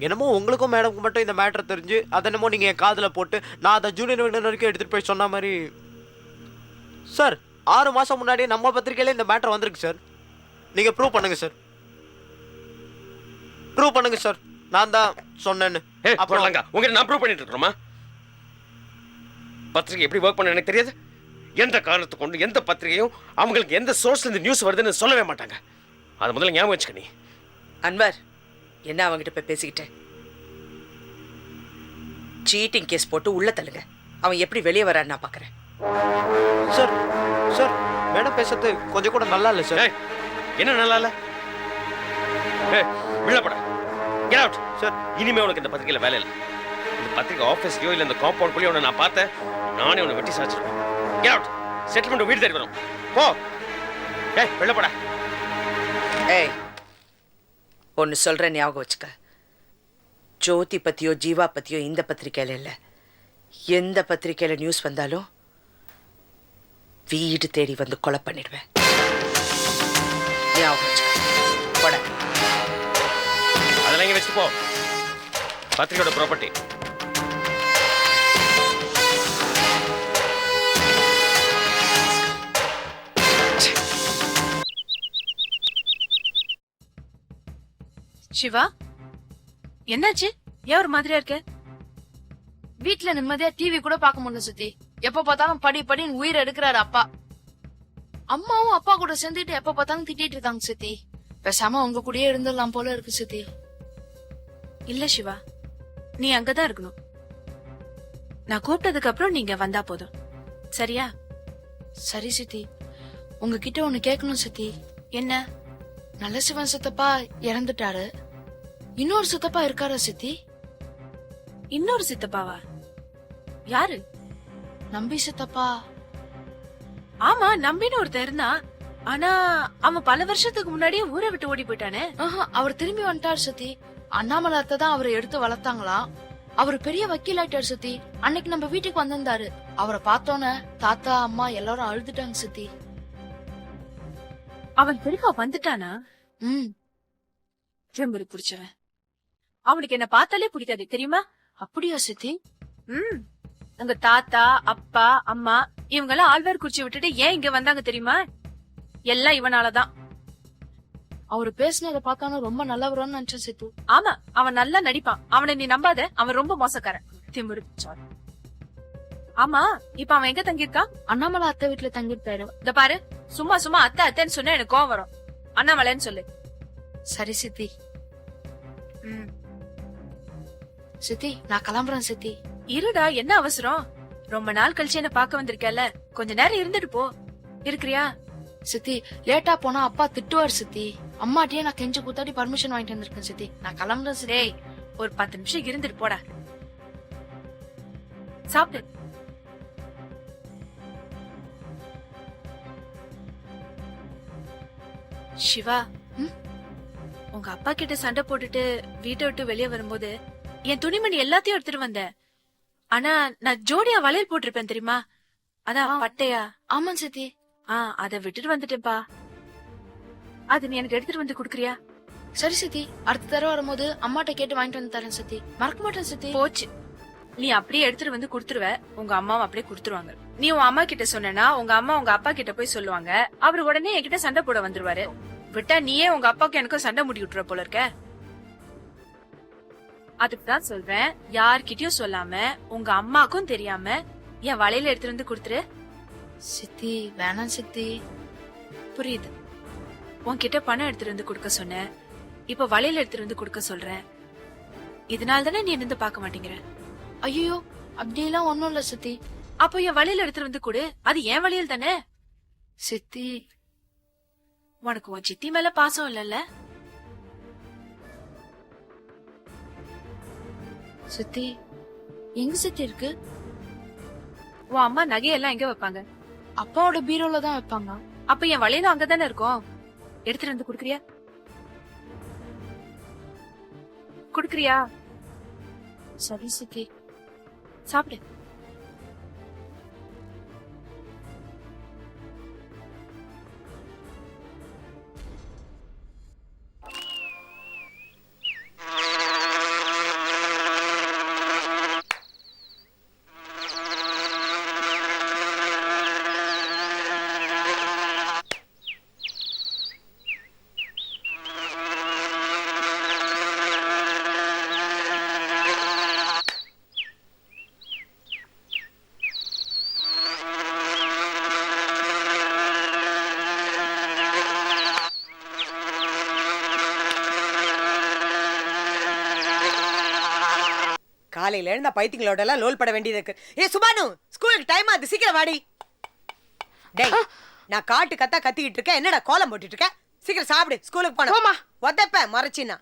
என்னமோ உங்களுக்கும் மேடமுக்கு மட்டும் இந்த மேட்டர் தெரிஞ்சு அதை என்னமோ நீங்க என் காதில் போட்டு நான் அதை ஜூனியர் வில்டன் வரைக்கும் எடுத்துட்டு போய் சொன்ன மாதிரி. சார், 6 மாசம் முன்னாடியே நம்ம பத்திரிக்கையில இந்த மேட்டர் வந்திருக்கு சார். நீங்க ப்ரூவ் பண்ணுங்க சார். ப்ரூவ் பண்ணுங்க சார், நான் தான் சொன்னேன்னு. அப்புறம் உங்க நான் ப்ரூவ் பண்ணிட்டு இருக்கோமா? பத்திரிகை எப்படி ஒர்க் பண்ண எனக்கு தெரியாது. எந்த காரணத்தை கொண்டு எந்த பத்திரிகையும் அவங்களுக்கு எந்த சோர்ஸ்ல இந்த நியூஸ் வருதுன்னு சொல்லவே மாட்டாங்க. அதை முதல்ல ஞாபகம் வச்சுக்க நீ. அன்வர், என்ன அவங்கிட்ட போய் பேசிக்கிட்டேன்? சீட்டிங் கேஸ் போட்டு உள்ள தள்ளுங்க. அவன் எப்படி வெளியே வரான்னு நான் பாக்குறேன். சார், சார், மேடம் பேசுறது கொஞ்சம் கூட நல்லா இல்லை சார். என்ன நல்லா இல்லை? விழப்பட கெட் அவுட். சார், இனிமே உனக்கு இந்த பத்திரிகையில் வேலை இல்லை. இந்த பத்திரிகை ஆஃபீஸ்லயோ இல்லை இந்த காம்பவுண்ட்குள்ளேயோ உன்னை நான் பார்த்தேன், நானே உன்னை வெட்டி சாச்சிருக்கேன். Get out. செட்டில்மெண்ட் வீடு தேடி வரும். போ. வெளிலப்பட. ஏய், ஒன்னு சொல்றேன், ஞாபகம் வச்சுக்க. ஜோதி பத்தியோ ஜீவா பத்தியோ இந்த பத்திரிக்கையில இல்ல, எந்த பத்திரிக்கையில நியூஸ் வந்தாலும் வீடு தேடி வந்து கொலை பண்ணிடுவேன். ஞாபகம் வச்சுக்க. போட. அதெல்லாம் இங்க வச்சுட்டு போ. பத்திரிகையோட ப்ராப்பர்ட்டி. சிவா, என்னாச்சு? ஏன் ஒரு மாதிரியா இருக்க? வீட்டுல நிம்மதியா டிவி கூட பார்க்க முடியல சுத்தி. எப்ப பார்த்தாலும் படி படின்னு உயிரை எடுக்கிறாரு அப்பா. அம்மாவும் அப்பா கூட சேர்ந்துட்டு எப்ப பார்த்தாலும் திட்டிட்டு இருக்காங்க சுத்தி. பேசாம உங்க கூடயே இருந்துடலாம் போல இருக்கு சுத்தி. இல்ல சிவா, நீ அங்கதான் இருக்கணும். நான் கூப்பிட்டதுக்கு அப்புறம் நீங்க வந்தா போதும், சரியா? சரி சித்தி. உங்ககிட்ட ஒண்ணு கேட்கணும் சித்தி. என்ன? நல்ல சிவன் சித்தப்பா இறந்துட்டாரு. இன்னொரு சித்தப்பா இருக்காரா சித்தி? இன்னொரு சித்தப்பாவா? யாரு? நம்பி சித்தப்பா. ஆமா, நம்பின்னு ஒருத்தர் இருந்தா. ஆனா அவன் பல வருஷத்துக்கு முன்னாடியே ஊரை விட்டு ஓடி போயிட்டானே. அவர் திரும்பி வந்துட்டார் சித்தி. அண்ணாமலை அத்தை தான் அவரை எடுத்து வளர்த்தாங்களாம். அவர் பெரிய வக்கீல் ஆயிட்டார் சித்தி. அன்னைக்கு நம்ம வீட்டுக்கு வந்திருந்தாரு. அவரை பார்த்தோன்னே தாத்தா அம்மா எல்லாரும் அழுதுட்டாங்க சித்தி. அவன் பெருக்கா வந்துட்டானா? செம்பரு புடிச்சவன். அவனுக்கு என்ன பார்த்தாலே பிடிக்காது தெரியுமா? அப்படியா சித்தி? உங்க தாத்தா, அப்பா, அம்மா இவங்க எல்லாம் ஆழ்வார் குறிச்சி விட்டுட்டு ஏன் இங்க வந்தாங்க தெரியுமா? எல்லாம் இவனாலதான். அவரு பேசினதை பார்த்தானு ரொம்ப நல்லவரான்னு நினைச்சேன் சித்து. ஆமா, அவன் நல்லா நடிப்பான். அவனை நீ நம்பாத, அவன் ரொம்ப மோசக்காரன். திமிரு. ஆமா, இப்ப அவன் எங்க தங்கியிருக்கான்? அண்ணாமலை அத்தை வீட்டுல தங்கியிருக்காரு. இந்த பாரு, சும்மா சும்மா அத்தை அத்தைன்னு சொன்னா எனக்கு கோவம் வரும். அண்ணாமலைன்னு சொல்லு. சரி சித்தி. சித்தி, நான் கிளம்புறேன் சித்தி. இருடா, என்ன அவசரம்? ரொம்ப நாள் கழிச்சு என்ன பாக்க வந்திருக்கல, கொஞ்ச நேரம் இருந்துட்டு போ. இருக்கிறியா? சித்தி, லேட்டா போனா அப்பா திட்டுவார் சித்தி. அம்மாட்டியே நான் கெஞ்சு கூத்தாடி பர்மிஷன் வாங்கிட்டு வந்திருக்கேன் சித்தி. நான் கிளம்புறேன் சித்தி. ஒரு 10 நிமிஷம் இருந்துட்டு போடா. சாப்பிடு. சிவா, உங்க அப்பா கிட்ட சண்டை போட்டுட்டு வீட்டை விட்டு வெளியே வரும்போது என் துணிமணி எல்லாத்தையும் எடுத்துட்டு வந்தேன். ஆனா நான் ஜோடியா வளையல் போட்டிருப்பேன் தெரியுமா? அதான் பட்டையா. ஆமா சித்தி. அத விட்டுட்டு வந்துட்டேன்பா. அது நீ எனக்கு எடுத்துட்டு வந்து குடுக்கறியா? சரி சித்தி, அடுத்த தடவை வரும்போது அம்மாட்ட கேட்டு வாங்கிட்டு வந்து தரேன் சித்தி. மறக்க மாட்டேன் சித்தி. போச்சு, நீ அப்படியே எடுத்துட்டு வந்து குடுத்துருவ. உங்க அம்மாவும் அப்படியே குடுத்துருவாங்க. நீ உன் அம்மா கிட்ட சொன்னா உங்க அம்மா உங்க அப்பா கிட்ட போய் சொல்லுவாங்க. அவரு உடனே என்கிட்ட சண்டை போட வந்துருவாரு. விட்டா நீயே உங்க அப்பாவுக்கு எனக்கும் சண்டை முடி விட்டுற போல இருக்க. அதுக்குதான் சொல்றேன், யார்கிட்டயும் சொல்லாம உங்க அம்மாக்கும் தெரியாம என் வளையல எடுத்துட்டு வந்து குடுத்துரு. சித்தி, வேணாம் சித்தி. புரியுது, உன்கிட்ட பணம் எடுத்துட்டு வந்து குடுக்க சொன்னேன், இப்ப வளையல எடுத்துட்டு வந்து குடுக்க சொல்றேன். இதனால தானே நீ என்ன பாக்க மாட்டேங்கிற? ஐயோ, அப்படியெல்லாம் ஒண்ணும் இல்ல சித்தி. அப்போ என் வளையல் எடுத்துட்டு வந்து கொடு, அது என் வளையல் தானே. சித்தி, உனக்கு உன் சித்தி மேல பாசம் இல்லல்ல? சித்தி, எங்க சித்தி இருக்கு? உன் அம்மா நகையெல்லாம் எங்க வைப்பாங்க? அப்பாவோட பீரோல தான் வைப்பாங்க. அப்ப என் வளையலும் அங்கதானே இருக்கும். எடுத்துட்டு வந்து குடுக்கறியா? குடுக்கறியா? சரி சித்தி. சாப்பிடு. காலையில எழுந்த பைத்தியங்களோட எல்லாம் லோல் பட வேண்டியது இருக்கு. ஏ சுபானு, ஸ்கூலுக்கு டைம் ஆகுது, சீக்கிரம் வாடி. டேய், நான் காட்டு கத்தா கத்திக்கிட்டு இருக்கேன், என்னடா கோலம் போட்டுட்டு இருக்க? சீக்கிரம் சாப்பிடு, ஸ்கூலுக்கு போனா உதப்ப மறைச்சினா.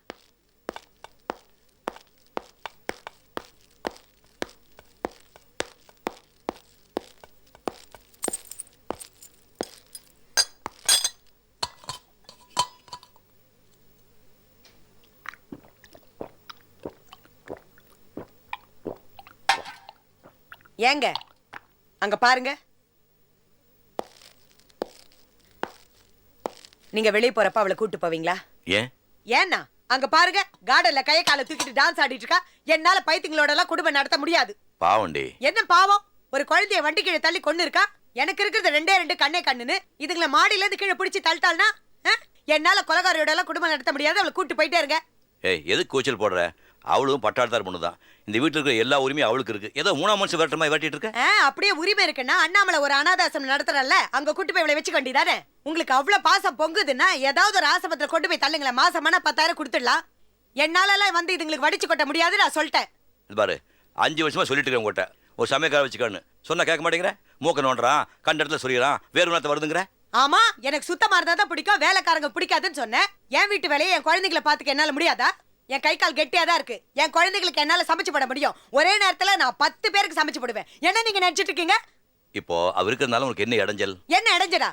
ஏங்க அங்க பாருங்க. நீங்க வெளியே போறப்ப அவளை கூட்டு போவீங்களா? ஏன்னா அங்க பாருங்க, கார்டன்ல கைய கால தூக்கிட்டு டான்ஸ் ஆடிட்டு இருக்கா. என்னால பைத்தியங்களோட எல்லாம் குடும்பம் நடத்த முடியாது. பாவண்டி. என்ன பாவம்? ஒரு குழந்தைய வண்டி கீழே தள்ளி கொண்டு இருக்கா. எனக்கு இருக்கிறது 2 கண்ணே கண்ணுன்னு இதுங்களை மாடியில இருந்து கீழே பிடிச்சி தள்ளிட்டாள்னா என்னால கொலகாரியோட எல்லாம் குடும்பம் நடத்த முடியாது. அவளை கூட்டு போயிட்டே இருங்க. ஏய், எதுக்கு கூச்சல் போடுற? அவளும் பட்டாளத்தார் பொண்ணுதான். இந்த வீட்டுல இருக்கிற எல்லா உரிமையும் அவளுக்கு இருக்கு. ஏதோ 3ஆம் மனுஷன் விரட்ட மாதிரி விரட்டிட்டு இருக்க. அப்படியே உரிமை இருக்குன்னா அண்ணாமலை ஒரு அனாதாசம் நடத்துறல்ல, அங்க கூட்டு போய் இவளை வச்சுக்க வேண்டியதானே. உங்களுக்கு அவ்வளவு பாசம் பொங்குதுன்னா ஏதாவது ஒரு ஆசபத்திர கொண்டு போய் தள்ளுங்களேன். மாசமான 10,000 கொடுத்துடலாம். என்னால எல்லாம் வந்து இதுங்களுக்கு வடிச்சு கொட்ட முடியாது, நான் சொல்லிட்டேன். இது பாரு, 5 வருஷமா சொல்லிட்டு இருக்கேன் உங்ககிட்ட, ஒரு சமயக்கார வச்சுக்கான்னு சொன்னா கேட்க மாட்டேங்கிற. மூக்க நோண்டுறான், கண்ட இடத்துல சொல்லிடுறான், வேறு நேரத்தை வருதுங்கிற. ஆமா, எனக்கு சுத்தமா இருந்தா தான் பிடிக்கும், வேலைக்காரங்க பிடிக்காதுன்னு சொன்னேன். என் வீட்டு வேலையை என் குழந்தைகளை பாத்துக்க என்னால முடியாதா? என் கை கால் கெட்டியா தான் இருக்கு. என் குழந்தைகளுக்கு என்னால சமைச்சு போட முடியும். ஒரே நேரத்துல நான் 10 பேருக்கு சமைச்சு போடுவேன். என்ன நீங்க நினைச்சிட்டு இருக்கீங்க? இப்போ அவர் இருக்கிறதுனால உனக்கு என்ன இடைஞ்சல்? என்ன இடைஞ்சடா?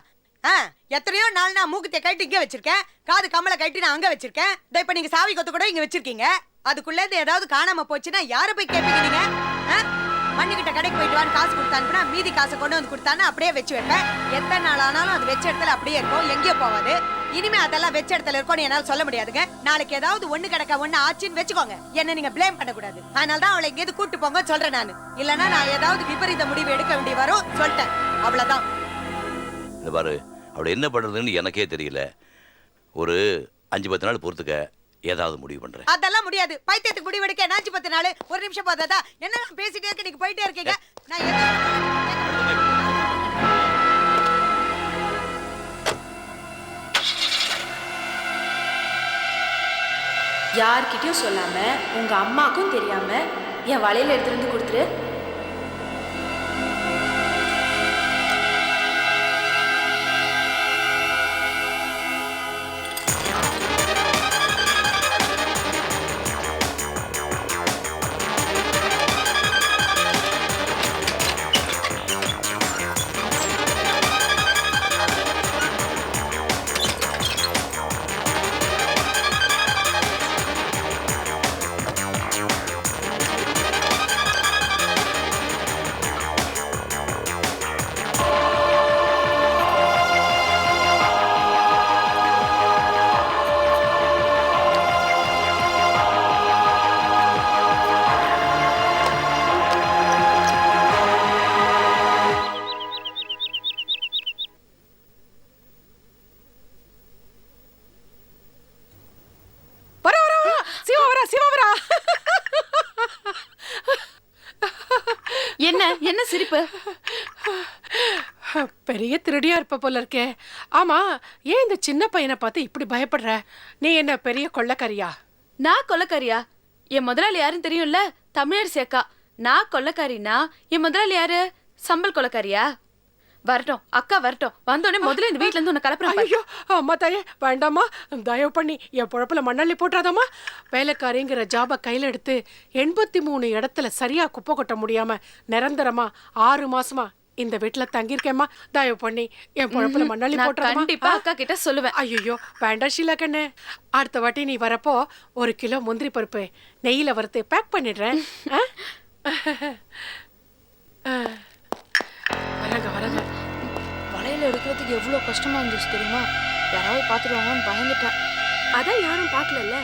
எத்தனையோ நாள் நான் மூக்குத்திய கட்டி இங்க வச்சிருக்கேன், காது கம்மலை கட்டி நான் அங்க வச்சிருக்கேன். இப்ப நீங்க சாவி கொத்து கூட இங்க வச்சிருக்கீங்க. அதுக்குள்ள இருந்து ஏதாவது காணாம போச்சுன்னா யார போய் கேட்பீங்க நீங்க? மண்ணுகிட்ட கடைக்கு போயிட்டு வான்னு காசு கொடுத்தானுனா மீதி காசை கொண்டு வந்து கொடுத்தானு அப்படியே வச்சு வைப்பேன். எத்தனை நாள் ஆனாலும் அது வச்ச இடத்துல அப்படியே இருக்கும், எங்கேயோ போவாது. இனிமே அதெல்லாம் வச்ச இடத்துல இருக்கும்னு என்னால சொல்ல முடியாதுங்க. நாளைக்கு ஏதாவது ஒண்ணு கிடக்க ஒண்ணு ஆச்சுன்னு வச்சுக்கோங்க, என்ன நீங்க பிளேம் பண்ணக்கூடாது. அதனாலதான் அவளை எங்கேயாவது கூட்டு போங்க சொல்றேன் நானு. இல்லன்னா நான் ஏதாவது விபரீத முடிவு எடுக்க வேண்டி வரும் சொல்லிட்டேன், அவ்வளவுதான். இந்த பாரு, அவளை என்ன பண்றதுன்னு எனக்கே தெரியல. ஒரு 5-10 நாள் பொறுத்துக்க, ஏதாவது முடிவு பண்றேன். அதெல்லாம் முடியாது. பைத்தியத்துக்கு முடிவு எடுக்க 5-10 நாள், ஒரு நிமிஷம் பார்த்தா என்ன பேசிட்டே இருக்க, நீங்க போயிட்டே இருக்கீங்க. நான் யார்கிட்டயும் சொல்லாம உங்க அம்மாக்கும் தெரியாம என் வளையல எடுத்துட்டு வந்து கொடுத்துரு. என்ன என்ன சிரிப்பு? பெரிய திருடியா இருப்ப போல இருக்கே. ஆமா, ஏன் இந்த சின்ன பையனை பார்த்து இப்படி பயப்படுற? நீ என்ன பெரிய கொள்ளைக்காரியா? நான் கொள்ளைக்காரியா? என் முதலாளி யாருன்னு தெரியும்ல, தமிழரசி அக்கா. நான் கொள்ளைக்காரினா என் முதலாளி யாரு? சம்பல் கொள்ளைக்காரியா? வரட்டும், அக்கா வரட்டும். வந்தோடனே முதல்ல இந்த வீட்ல இருந்து உன்னை கலப்புறேன். ஐயோ அம்மா தாயே, வேண்டாமா, தயவு பண்ணி என் பொழப்புல மண்ணள்ளி போட்டாதாமா. வேலைக்காரிங்கிற ஜாப கையில எடுத்து 83 இடத்துல சரியா குப்பை கொட்ட முடியாம நிரந்தரமா 6 மாசமா இந்த வீட்டுல தங்கியிருக்கேம்மா. தயவு பண்ணி என் பொழப்புல மண்ணள்ளி போட்டாதாமா. கண்டிப்பா அக்கா கிட்ட சொல்லுவேன். ஐயோ வேண்டாம் ஷீலா கண்ணு, அடுத்த வாட்டி நீ வரப்போ 1 கிலோ முந்திரி பருப்பு நெய்யில வறுத்து பேக் பண்ணிடுறேன். வரங்க வரங்க. வளையல எடுக்கிறதுக்கு எவ்வளவு கஷ்டமா இருந்துச்சு தெரியுமா? யாராவது பாத்துருவாங்கன்னு பயந்துட்டேன். அதான் யாரும் பார்க்கலல்ல.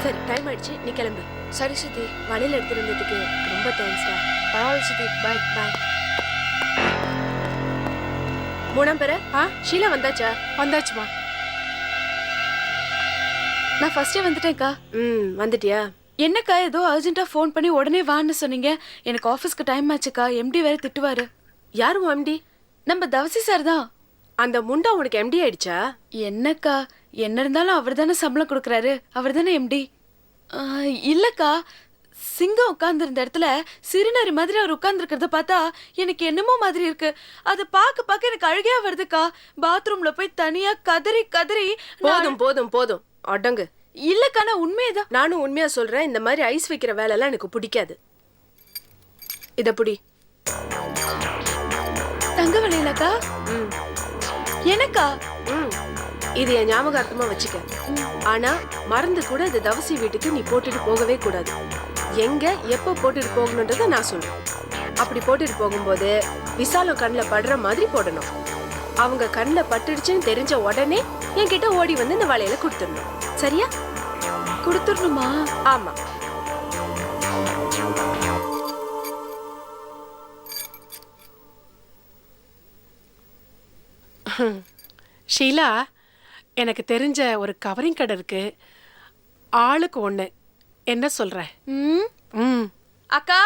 சரி, டைம் ஆயிடுச்சு, நீ கிளம்பு. சரி சித்தி, வளையல் எடுத்துருந்ததுக்கு ரொம்ப தேங்க்ஸ்டா. பரவாயில்ல சித்தி, பாய் பாய். 3ஆம் பேர ஷீலா வந்தாச்சா? வந்தாச்சுமா. நான் ஃபர்ஸ்டே வந்துட்டேன்க்கா. வந்துட்டியா? என்னக்கா ஏதோ அர்ஜென்ட்டா ஃபோன் பண்ணி உடனே வான்னு சொன்னீங்க. எனக்கு ஆஃபீஸ்க்கு டைம் ஆச்சுக்கா. எம்டி வேற திட்டுவாரு. யாரும் எம்டி? நம்ம தவசி சார் தான். அந்த முண்டா உனக்கு எம்டி ஆயிடுச்சா? என்னக்கா, என்ன இருந்தாலும் அவர் தானே சம்பளம் கொடுக்குறாரு, அவர் தானே எம்டி. இல்லக்கா, சிங்கம் உட்கார்ந்து இருந்த இடத்துல சிறுநரி மாதிரி அவர் உட்கார்ந்துருக்கிறத பார்த்தா எனக்கு என்னமோ மாதிரி இருக்கு. அதை பார்க்க பார்க்க எனக்கு அழுகையா வருதுக்கா. பாத்ரூம்ல போய் தனியா கதறி கதறி. போதும் போதும் போதும், அடங்கு. இல்லக்கா, நான் உண்மையதான். நானும் உண்மையா சொல்றேன், இந்த மாதிரி ஐஸ் வைக்கிற வேலை எல்லாம் எனக்கு பிடிக்காது. இத புடி. தங்க வளையலக்கா? எனக்கா? இது என் ஞாபகார்த்தமா வச்சுக்க. ஆனா மறந்து கூட இந்த தவசி வீட்டுக்கு நீ போட்டுட்டு போகவே கூடாது. எங்க எப்ப போட்டுட்டு போகணுன்றத நான் சொல்றேன். அப்படி போட்டுட்டு போகும்போது விசாலம் கண்ணுல படுற மாதிரி போடணும். அவங்க கண்ணுல பட்டுடுச்சுன்னு தெரிஞ்ச உடனே என்கிட்ட ஓடி வந்து இந்த வளையல கொடுத்துடணும். சரியா? கொடுத்துடணுமா? ஆமா. ஷீலா, எனக்கு தெரிஞ்ச ஒரு கவரிங் கடை இருக்கு, ஆளுக்கு 1. என்ன சொல்ற? அக்கா,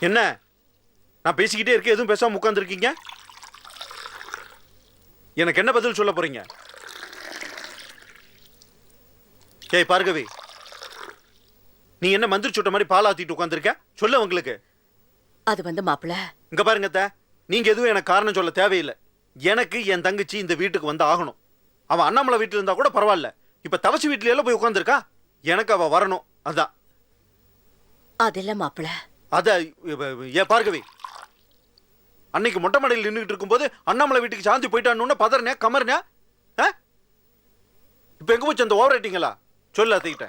என்ன நான் பேசிக்கிட்டே இருக்க, எதுவும் பேசாம உட்கார்ந்துருக்கீங்க? எனக்கு என்ன பதில் சொல்ல போறீங்க? ஏய் பார்கவி, நீ என்ன மந்திரி சுட்ட மாதிரி பால் ஆத்திட்டு உட்கார்ந்துருக்க? சொல்ல உங்களுக்கு. அது வந்து மாப்பிள்ள, இங்க பாருங்க அத்தை, நீங்க எதுவும் எனக்கு காரணம் சொல்ல தேவையில்லை. எனக்கு என் தங்கச்சி இந்த வீட்டுக்கு வந்து ஆகணும். அவன் அண்ணாமலை வீட்டில் இருந்தா கூட பரவாயில்ல, இப்ப தவசி வீட்டுல எல்லாம் போய் உட்கார்ந்துருக்கா. எனக்கு அவ வரணும். அதான் அதில்ல மாப்பிள. அத ஏ பார்கவி, அன்னைக்கு மொட்டை மாடையில் நின்றுட்டு இருக்கும்போது அண்ணாமலை வீட்டுக்கு சாந்தி போயிட்டான்னு பதறனே கமர்னே. இப்ப எங்க போச்சு அந்த ஓவர் ரைட்டிங்களா? சொல்ல அத்திக்கிட்ட.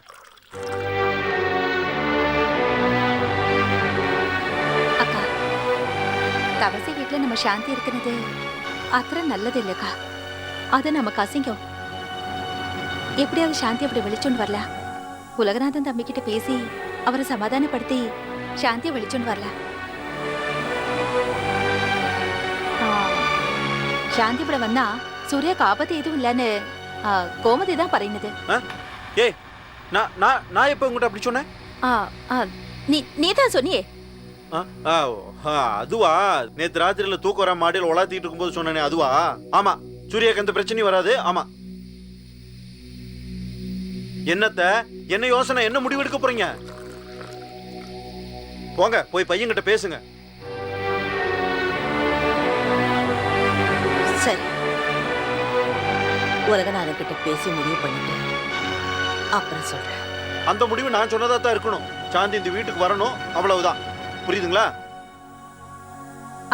அக்கா, தவசி வீட்டுல நம்ம சாந்தி இருக்கிறது அத்தனை நல்லது இல்லக்கா. அது நமக்கு அசிங்கம். எப்படியாவது சாந்தி அப்படி வெளிச்சோன்னு வரல. உலகநாதன் தம்பி கிட்ட பேசி அவரை சமாதானப்படுத்தி சாந்தியை வெளிச்சோன்னு வரல. சாந்தி இப்படி வந்தா சூர்யாக்கு ஆபத்து எதுவும் இல்லைன்னு கோமதி தான் பறையினது. ஏய், நான் எப்ப உங்ககிட்ட அப்படி சொன்னேன்? நீ தான் சொன்னியே. அதுவா, நேத்து ராத்திரியில தூக்க வர மாடியில் உலாத்திட்டு இருக்கும்போது சொன்னேனே அதுவா? ஆமா, சூர்யாக்கு எந்த பிரச்சனையும் வராது. ஆமா, என்னத்த என்ன யோசனை, என்ன முடிவு எடுக்க போறீங்க? போங்க, போய் பையன்கிட்ட பேசுங்க. சரி, உலகநாதன் கிட்ட பேசி முடிவு பண்ணிட்டு அப்புறம் சொல்றேன். அந்த முடிவு நான் சொன்னதா தான் இருக்கணும். சாந்தி இந்த வீட்டுக்கு வரணும், அவ்வளவுதான். புரியுதுங்களா?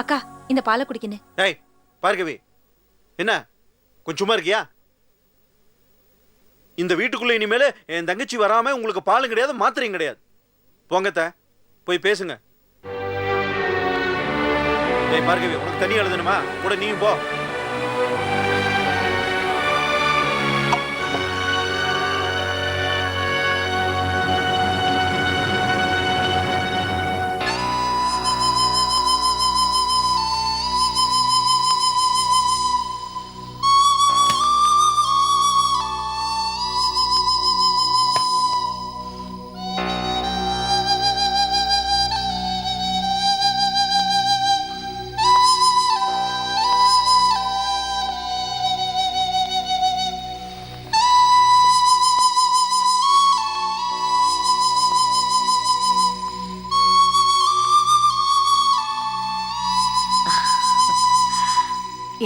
அக்கா, இந்த பாலை குடிக்கணும். ஏய் பார்கவி, என்ன கொஞ்சம் சும்மா இருக்கியா? இந்த வீட்டுக்குள்ள இனிமேல என் தங்கச்சி வராம உங்களுக்கு பாலும் கிடையாது, மாத்திரையும் கிடையாது. போங்கத்த, போய் பேசுங்க. ஏய் பார்கவி, உனக்கு தண்ணி எழுதணுமா? கூட நீயும் போ.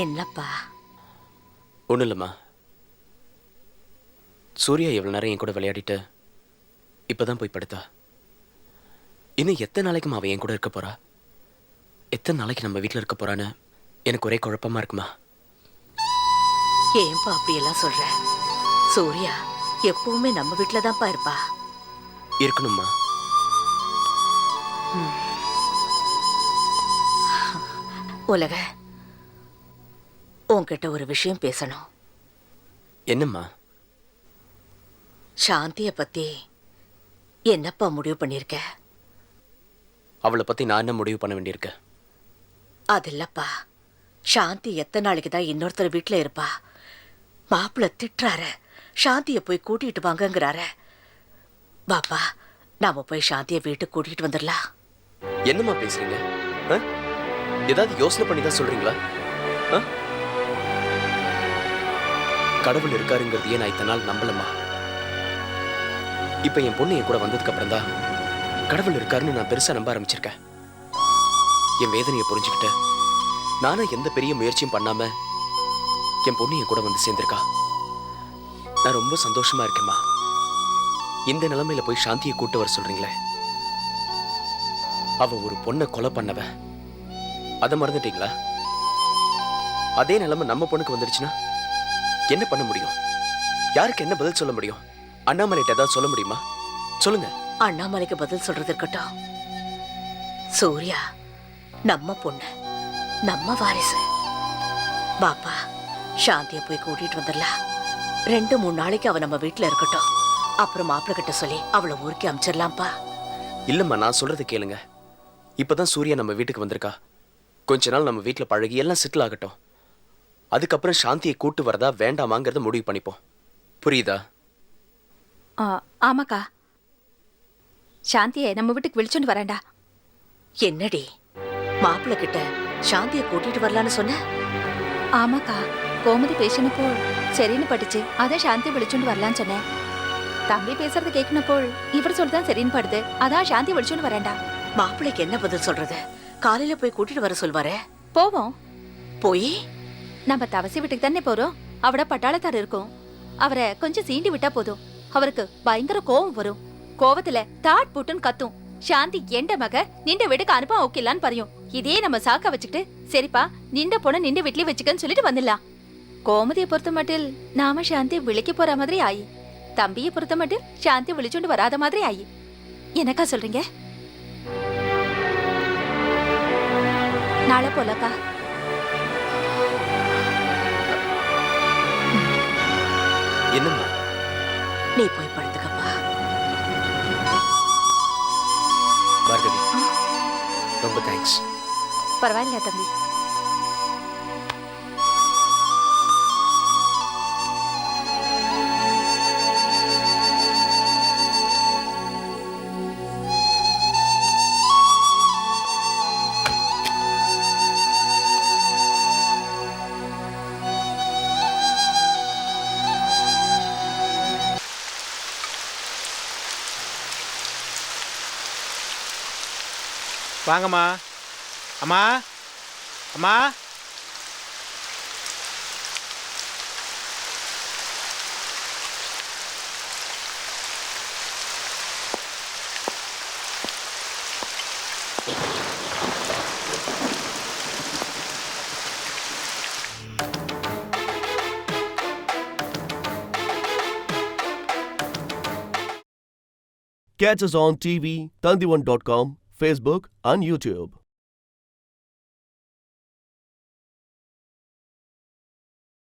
என்னப்பா? ஒன்றும் இல்லைம்மா. சூர்யா எவ்வளோ நேரம் என் கூட விளையாடிட்டு இப்போதான் போய் படுத்தா. இன்னும் எத்தனை நாளைக்குமா அவன் என் கூட இருக்க போறா? எத்தனை நாளைக்கு நம்ம வீட்டில் இருக்க போறான்னு எனக்கு ஒரே குழப்பமா இருக்குமா. ஏன்பா அப்படியெல்லாம் சொல்ற? சூர்யா எப்பவுமே நம்ம வீட்டில தான்ப்பா இருப்பா. இருக்கணும்மா. உலக, உன்கிட்ட ஒரு விஷயம் பேசணும். என்னம்மா? சாந்திய பத்தி என்னப்பா முடிவு பண்ணிருக்க? அவளை பத்தி நான் என்ன முடிவு பண்ண வேண்டியிருக்க? அது இல்லப்பா, சாந்தி எத்தனை நாளைக்கு தான் இன்னொருத்தர் வீட்டுல இருப்பா? மாப்பிள்ள திட்டுறாரு, சாந்திய போய் கூட்டிட்டு வாங்கங்கிறாரு. பாப்பா, நாம போய் சாந்திய வீட்டுக்கு கூட்டிட்டு வந்துடலாம். என்னம்மா பேசுறீங்க? ஏதாவது யோசனை பண்ணி தான் சொல்றீங்களா? கடவுள் இருக்காருங்கிறதையே நான் இத்தனை நாள் நம்பலம்மா. இப்ப என் பொண்ணு என் கூட வந்ததுக்கு அப்புறம் தான் கடவுள் இருக்காருன்னு நான் பெருசா நம்ப ஆரம்பிச்சிருக்கேன். என் வேதனையை புரிஞ்சுக்கிட்டு நானும் எந்த பெரிய முயற்சியும் பண்ணாம என் பொண்ணு என் கூட வந்து சேர்ந்திருக்கா. நான் ரொம்ப சந்தோஷமா இருக்கேம்மா. இந்த நிலைமையில போய் சாந்தியை கூட்டு வர சொல்றீங்களே. அவ ஒரு பொண்ணை கொலை பண்ணவ, அதை மறந்துட்டீங்களா? அதே நிலைமை நம்ம பொண்ணுக்கு வந்துடுச்சுன்னா என்ன பண்ண முடியும்? யாருக்கு என்ன பதில் சொல்ல முடியும்? அண்ணாமலைட்ட ஏதாவது சொல்ல முடியுமா? சொல்லுங்க. அண்ணாமலைக்கு பதில் சொல்றது இருக்கட்டும். சூர்யா நம்ம பொண்ணு, நம்ம வாரிசு. பாப்பா, சாந்திய போய் கூட்டிட்டு வந்துடலாம். 2-3 நாளைக்கு அவ நம்ம வீட்டுல இருக்கட்டும். அப்புறம் மாப்பிள்ள கிட்ட சொல்லி அவளை ஊருக்கு அமிச்சிடலாம்ப்பா. இல்லம்மா, நான் சொல்றது கேளுங்க. இப்பதான் சூர்யா நம்ம வீட்டுக்கு வந்திருக்கா. கொஞ்ச நாள் நம்ம வீட்டுல பழகி எல்லாம் செட்டில் ஆகட்டும். அதுக்கப்புறம் சாந்தியை கூட்டு வரதா வேண்டாமாங்கிறத முடிவு பண்ணிப்போம். புரியுதா? ஆமாக்கா, சாந்தியை நம்ம வீட்டுக்கு விழிச்சோன்னு வரேன்டா. என்னடி, மாப்பிள்ள கிட்ட சாந்தியை கூட்டிட்டு வரலான்னு சொன்ன? ஆமாக்கா, கோமதி பேசினப்போ சரின்னு பட்டுச்சு. அதான் சாந்தியை விழிச்சோன்னு வரலான்னு சொன்னேன். தம்பி பேசுறது கேட்கணப்போ இவர் சொல்லிதான் சரின்னு படுது. அதான் சாந்தி விழிச்சோன்னு வரேன்டா. மாப்பிள்ளைக்கு என்ன பதில் சொல்றது? காலையில போய் கூட்டிட்டு வர சொல்வாரு. போவோம். போய் நம்ம தவசி வீட்டுக்கு தானே போறோம். அவட பட்டாளத்தார் இருக்கும். அவரை கொஞ்சம் சீண்டி விட்டா போதும். அவருக்கு பயங்கர கோவம் வரும். கோவத்துல தாட் புட்டுன்னு கத்தும். சாந்தி எண்ட மக நின்ற வீட்டுக்கு அனுப்ப ஓகேலான்னு பறையும். இதே நம்ம சாக்க வச்சுக்கிட்டு சரிப்பா நின்ற பொண்ண நின்ற வீட்லயே வச்சுக்கன்னு சொல்லிட்டு வந்துடலாம். கோமதியை பொறுத்த மட்டில் நாம சாந்தி விழிக்க போற மாதிரி ஆயி, தம்பியை பொறுத்த மட்டில் சாந்தி விழிச்சுண்டு வராத மாதிரி ஆயி. எனக்கா சொல்றீங்க? நாளை போலக்கா. என்னம்மா? நீ போய் படுத்துக்கப்பா. பார்கவி, ரொம்ப தேங்க்ஸ். பரவாயில்ல தம்பி. வாங்கம்மா. அம்மா அம்மா Catch us on TV, Tandivan.com, Facebook and YouTube.